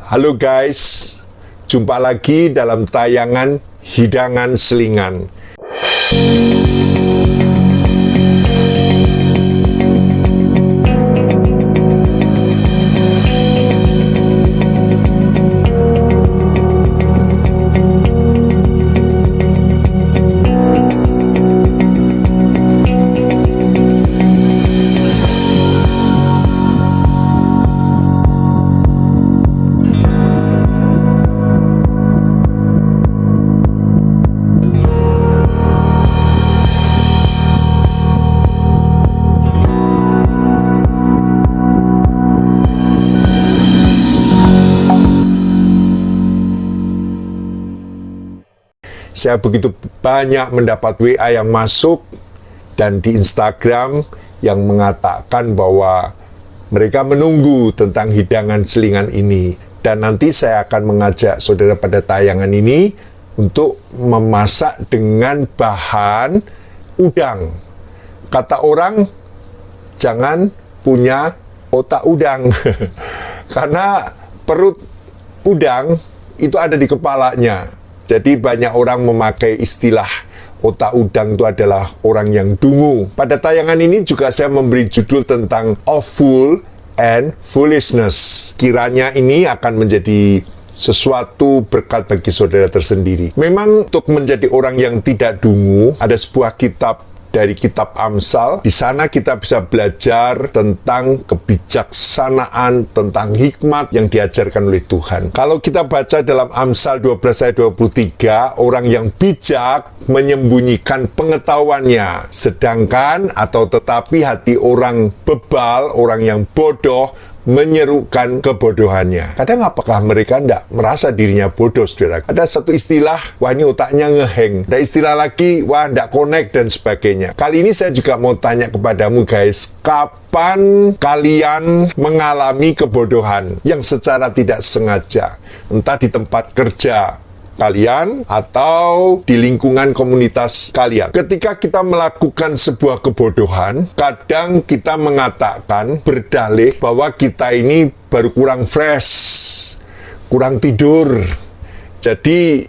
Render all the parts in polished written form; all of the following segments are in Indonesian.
Halo guys, jumpa lagi dalam tayangan Hidangan Selingan. Saya begitu banyak mendapat WA yang masuk dan di Instagram yang mengatakan bahwa mereka menunggu tentang hidangan selingan ini. Dan nanti saya akan mengajak saudara pada tayangan ini untuk memasak dengan bahan udang. Kata orang, jangan punya otak udang. Karena perut udang itu ada di kepalanya. Jadi banyak orang memakai istilah otak udang itu adalah orang yang dungu. Pada tayangan ini juga saya memberi judul tentang A Fool and Foolishness. Kiranya ini akan menjadi sesuatu berkat bagi saudara tersendiri. Memang untuk menjadi orang yang tidak dungu, ada sebuah kitab dari kitab Amsal. Di sana kita bisa belajar tentang kebijaksanaan, tentang hikmat yang diajarkan oleh Tuhan. Kalau kita baca dalam Amsal 12 ayat 23, orang yang bijak menyembunyikan pengetahuannya, sedangkan atau tetapi hati orang bebal, orang yang bodoh, menyerukan kebodohannya. Kadang apakah mereka tidak merasa dirinya bodoh, saudara? Ada satu istilah, wah ini otaknya ngeheng. Ada istilah lagi, wah tidak connect dan sebagainya. Kali ini saya juga mau tanya kepadamu guys, kapan kalian mengalami kebodohan yang secara tidak sengaja? Entah di tempat kerja kalian atau di lingkungan komunitas kalian. Ketika kita melakukan sebuah kebodohan, kadang kita mengatakan, berdalih bahwa kita ini baru kurang fresh, kurang tidur. Jadi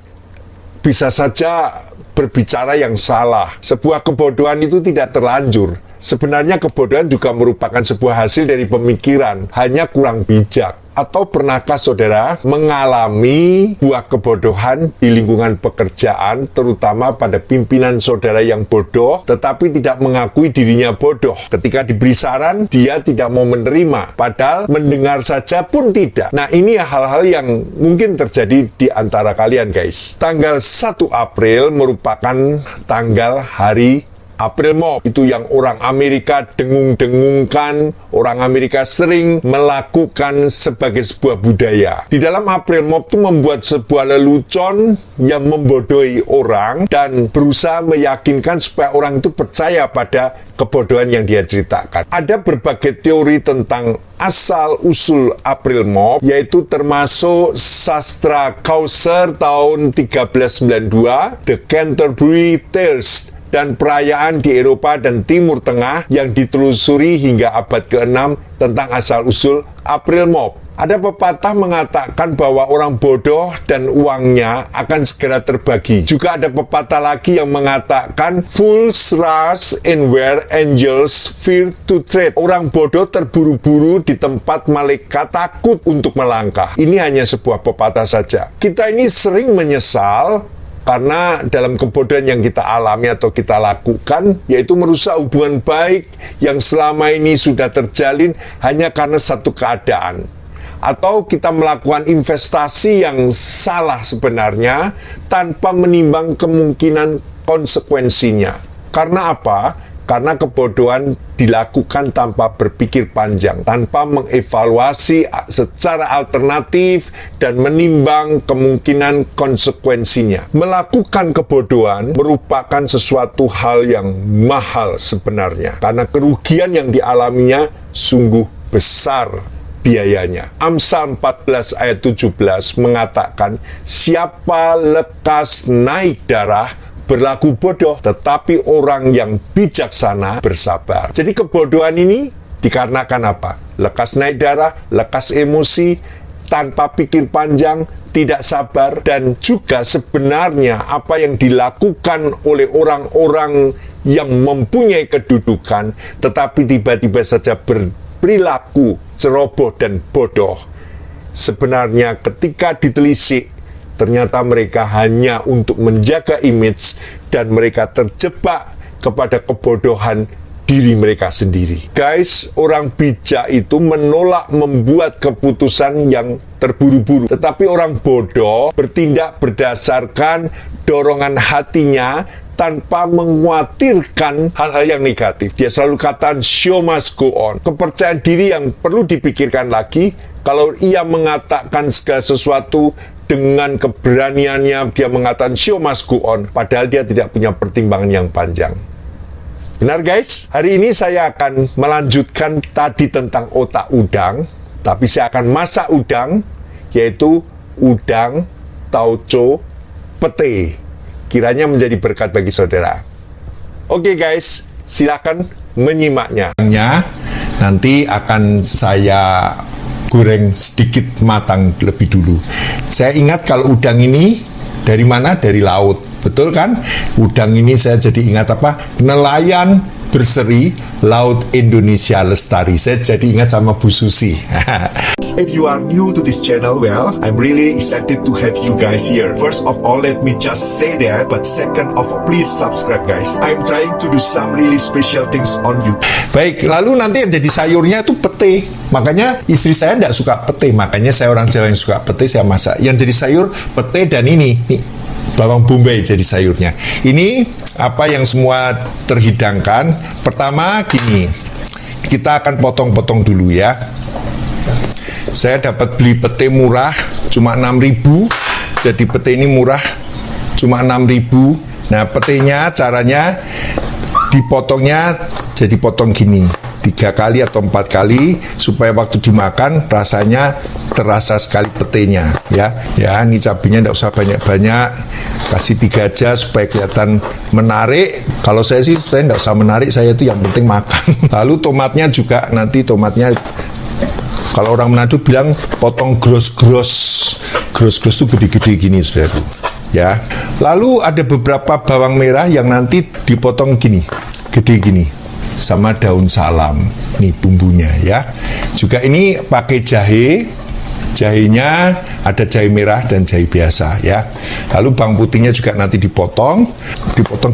bisa saja berbicara yang salah. Sebuah kebodohan itu tidak terlanjur. Sebenarnya kebodohan juga merupakan sebuah hasil dari pemikiran, hanya kurang bijak. Atau pernahkah saudara mengalami buah kebodohan di lingkungan pekerjaan, terutama pada pimpinan saudara yang bodoh, tetapi tidak mengakui dirinya bodoh. Ketika diberi saran, dia tidak mau menerima, padahal mendengar saja pun tidak. Nah, ini hal-hal yang mungkin terjadi di antara kalian, guys. Tanggal 1 April merupakan tanggal hari April Mop. Itu yang orang Amerika dengung-dengungkan, orang Amerika sering melakukan sebagai sebuah budaya. Di dalam April Mop itu membuat sebuah lelucon yang membodohi orang dan berusaha meyakinkan supaya orang itu percaya pada kebodohan yang dia ceritakan. Ada berbagai teori tentang asal-usul April Mop, yaitu termasuk sastra Chaucer tahun 1392, The Canterbury Tales, dan perayaan di Eropa dan Timur Tengah yang ditelusuri hingga abad ke-6 tentang asal-usul April Mop. Ada pepatah mengatakan bahwa orang bodoh dan uangnya akan segera terbagi. Juga ada pepatah lagi yang mengatakan fools rush in where angels fear to tread. Orang bodoh terburu-buru di tempat malaikat takut untuk melangkah. Ini hanya sebuah pepatah saja. Kita ini sering menyesal karena dalam kebodohan yang kita alami atau kita lakukan, yaitu merusak hubungan baik yang selama ini sudah terjalin hanya karena satu keadaan. Atau kita melakukan investasi yang salah sebenarnya tanpa menimbang kemungkinan konsekuensinya. Karena apa? Karena kebodohan dilakukan tanpa berpikir panjang, tanpa mengevaluasi secara alternatif dan menimbang kemungkinan konsekuensinya. Melakukan kebodohan merupakan sesuatu hal yang mahal sebenarnya, karena kerugian yang dialaminya sungguh besar biayanya. Amsal 14 ayat 17 mengatakan, siapa lekas naik darah berlaku bodoh, tetapi orang yang bijaksana bersabar. Jadi kebodohan ini dikarenakan apa? Lekas naik darah, lekas emosi, tanpa pikir panjang, tidak sabar, dan juga sebenarnya apa yang dilakukan oleh orang-orang yang mempunyai kedudukan tetapi tiba-tiba saja berperilaku ceroboh dan bodoh. Sebenarnya ketika ditelisik, ternyata mereka hanya untuk menjaga image dan mereka terjebak kepada kebodohan diri mereka sendiri. Guys, orang bijak itu menolak membuat keputusan yang terburu-buru. Tetapi orang bodoh bertindak berdasarkan dorongan hatinya tanpa mengkhawatirkan hal-hal yang negatif. Dia selalu katakan show must go on. Kepercayaan diri yang perlu dipikirkan lagi, kalau ia mengatakan segala sesuatu dengan keberaniannya, dia mengatakan show must go on, padahal dia tidak punya pertimbangan yang panjang. Benar guys? Hari ini saya akan melanjutkan tadi tentang otak udang, tapi saya akan masak udang, yaitu udang tauco pete. Kiranya menjadi berkat bagi saudara. Oke guys, silakan menyimaknya. Nanti akan saya goreng sedikit matang lebih dulu. Saya ingat kalau udang ini dari mana? Dari laut. Betul kan? Udang ini saya jadi ingat apa? Nelayan berseri, Laut Indonesia Lestari. Saya jadi ingat sama Bu Susi. If you are new to this channel, well, I'm really excited to have you guys here. First of all, let me just say that, but second of all, please subscribe guys. I'm trying to do some really special things on YouTube. Baik, lalu nanti yang jadi sayurnya itu pete. Makanya istri saya tidak suka pete, makanya saya orang Jawa yang suka pete saya masak. Yang jadi sayur pete dan ini nih, bawang bombay jadi sayurnya. Ini apa yang semua terhidangkan. Pertama gini, kita akan potong-potong dulu ya. Saya dapat beli pete murah cuma 6.000. Jadi pete ini murah cuma 6.000. Nah, petenya caranya dipotongnya jadi potong gini, 3 kali atau 4 kali supaya waktu dimakan rasanya terasa sekali petenya ya. Ya, ini cabenya tidak usah banyak-banyak, kasih 3 aja supaya kelihatan menarik. Kalau saya sih saya tidak usah menarik, saya itu yang penting makan. Lalu tomatnya juga, nanti tomatnya kalau orang Manado bilang potong gros-gros. Gros-gros itu gede-gede gini saudara ya. Lalu ada beberapa bawang merah yang nanti dipotong gini, gede gini, sama daun salam. Nih bumbunya ya. Juga ini pakai jahe. Jahenya ada jahe merah dan jahe biasa ya. Lalu bawang putihnya juga nanti dipotong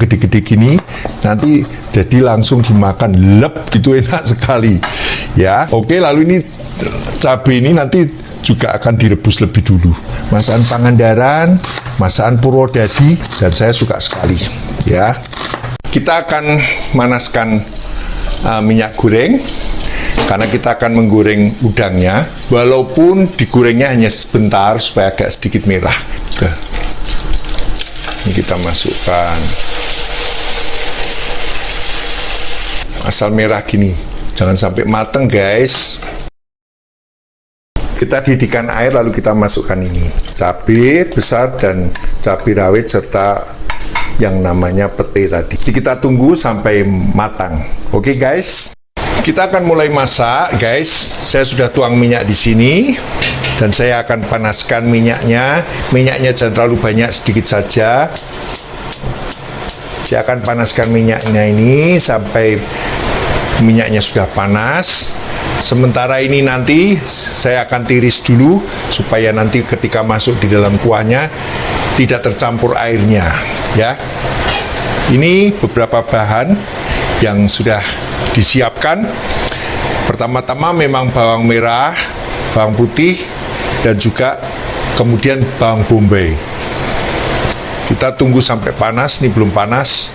gede-gede gini. Nanti jadi langsung dimakan lep gitu, enak sekali ya. Oke, lalu ini cabai ini nanti juga akan direbus lebih dulu. Masakan Pangandaran, masakan Purwodadi, dan saya suka sekali ya. Kita akan manaskan minyak goreng karena kita akan menggoreng udangnya, walaupun digorengnya hanya sebentar supaya agak sedikit merah. Ini kita masukkan asal merah gini, jangan sampai mateng guys. Kita didihkan air lalu kita masukkan ini cabai besar dan cabai rawit serta yang namanya pete tadi. Kita tunggu sampai matang. Oke guys, kita akan mulai masak guys. Saya sudah tuang minyak di sini dan saya akan panaskan minyaknya. Minyaknya jangan terlalu banyak, sedikit saja. Saya akan panaskan minyaknya ini sampai minyaknya sudah panas. Sementara ini nanti saya akan tiris dulu supaya nanti ketika masuk di dalam kuahnya tidak tercampur airnya ya. Ini beberapa bahan yang sudah disiapkan. Pertama-tama memang bawang merah, bawang putih, dan juga kemudian bawang bombay. Kita tunggu sampai panas, ini belum panas.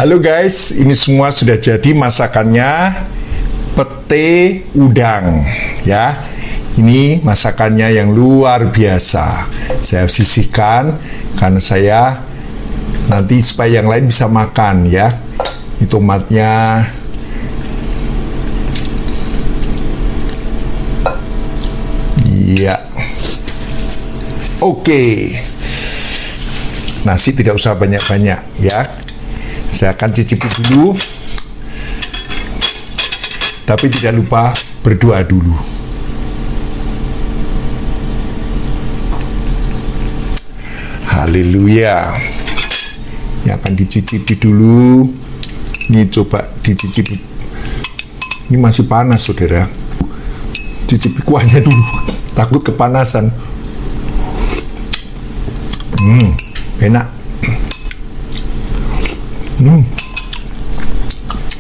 Halo guys, ini semua sudah jadi masakannya pete udang ya. Ini masakannya yang luar biasa. Saya sisihkan karena saya nanti supaya yang lain bisa makan ya. Ini tomatnya. Iya. Oke. Nasi tidak usah banyak-banyak ya. Saya akan cicipi dulu. Tapi tidak lupa berdoa dulu. Haleluya. Ini akan dicicipi dulu. Ini coba dicicipi. Ini masih panas, saudara. Cicipi kuahnya dulu. Takut kepanasan. Enak.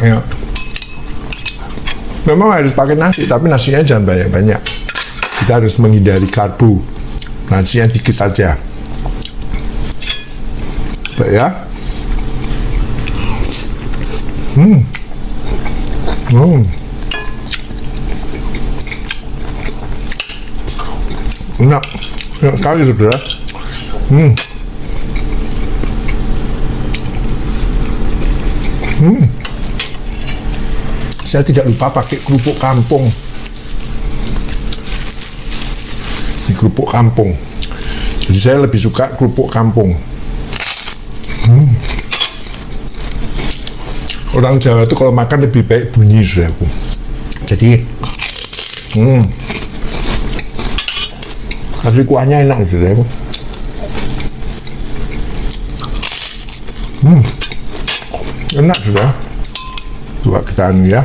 Ya. Memang harus pakai nasi, tapi nasinya jangan banyak-banyak. Kita harus menghindari karbo. Nasinya dikit saja. Baik ya. Enak sekali, saudara. Saya tidak lupa pakai kerupuk kampung. Ini kerupuk kampung. Jadi saya lebih suka kerupuk kampung. Orang Jawa itu kalau makan lebih baik bunyi, saudaraku. Jadi, kasih kuahnya enak, saudaraku. Enak, saudara. Coba kita anu ya.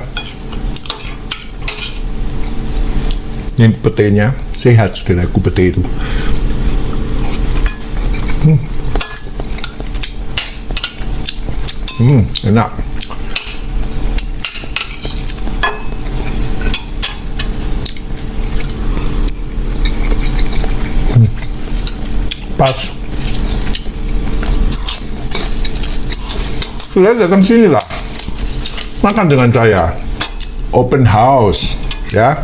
Ini petenya sehat, saudaraku, pete itu. Enak. Pas. Sudah datang sini lah. Makan dengan saya. Open house, ya.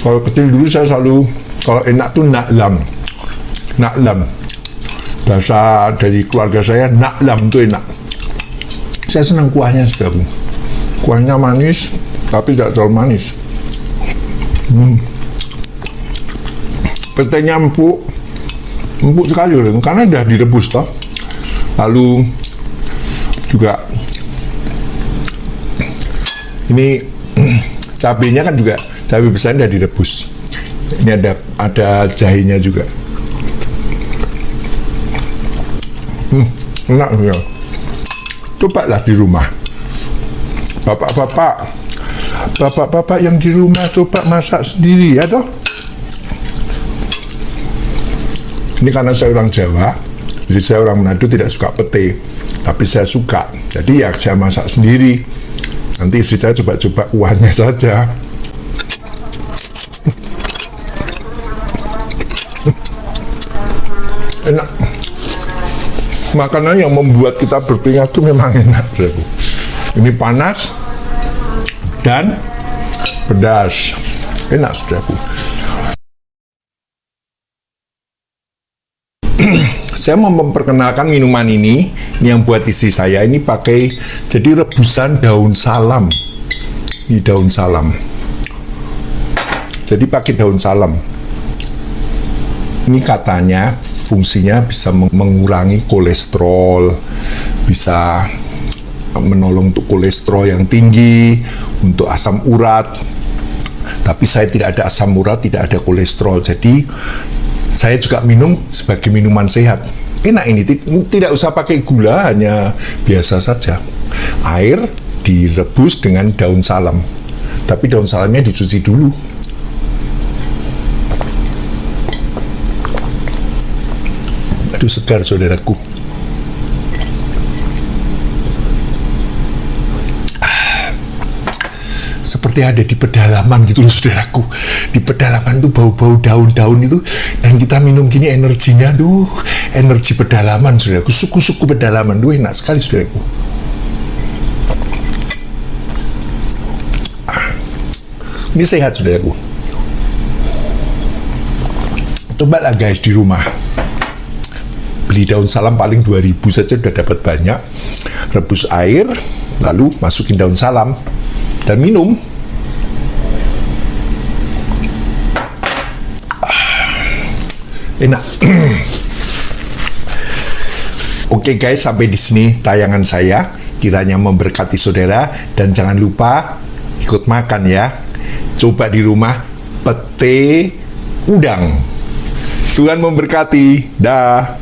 Kalau kecil dulu saya selalu, kalau enak tuh naklam. Bahasa dari keluarga saya, naklam tuh enak. Saya senang kuahnya, saudara. Kuahnya manis, tapi tidak terlalu manis. Petenya empuk sekali, karena udah direbus toh. Lalu juga ini cabenya kan juga cabai besar udah direbus. Ini ada jahenya juga. Enak ya. Cobalah di rumah. Bapak-bapak yang di rumah coba masak sendiri ya toh. Ini karena saya orang Jawa, jadi saya orang Manado tidak suka pete, tapi saya suka. Jadi ya saya masak sendiri. Nanti istri saya coba-coba kuahnya saja. Enak. Makanan yang membuat kita berkeringat itu memang enak, saudaraku. Ini panas dan pedas. Enak, saudaraku. Saya mau memperkenalkan minuman ini yang buat istri saya. Ini pakai, jadi rebusan daun salam. Ini daun salam. Jadi pakai daun salam. Ini katanya fungsinya bisa mengurangi kolesterol, bisa menolong untuk kolesterol yang tinggi, untuk asam urat. Tapi saya tidak ada asam urat, tidak ada kolesterol. Jadi saya juga minum sebagai minuman sehat. Enak ini, tidak usah pakai gula, hanya biasa saja. Air direbus dengan daun salam. Tapi daun salamnya dicuci dulu. Aduh, segar, saudaraku. seperti ada di pedalaman gitu loh saudaraku. Di pedalaman tuh bau-bau daun-daun itu, dan kita minum gini energinya, energi pedalaman saudaraku, suku-suku pedalaman, enak sekali saudaraku. Ini sehat saudaraku. Cobalah guys di rumah. Beli daun salam paling 2.000 saja udah dapat banyak. Rebus air, lalu masukin daun salam dan minum. Enak. Oke guys, sampai di sini tayangan saya. Kiranya memberkati saudara, dan jangan lupa ikut makan ya. Coba di rumah pete udang. Tuhan memberkati. Dah.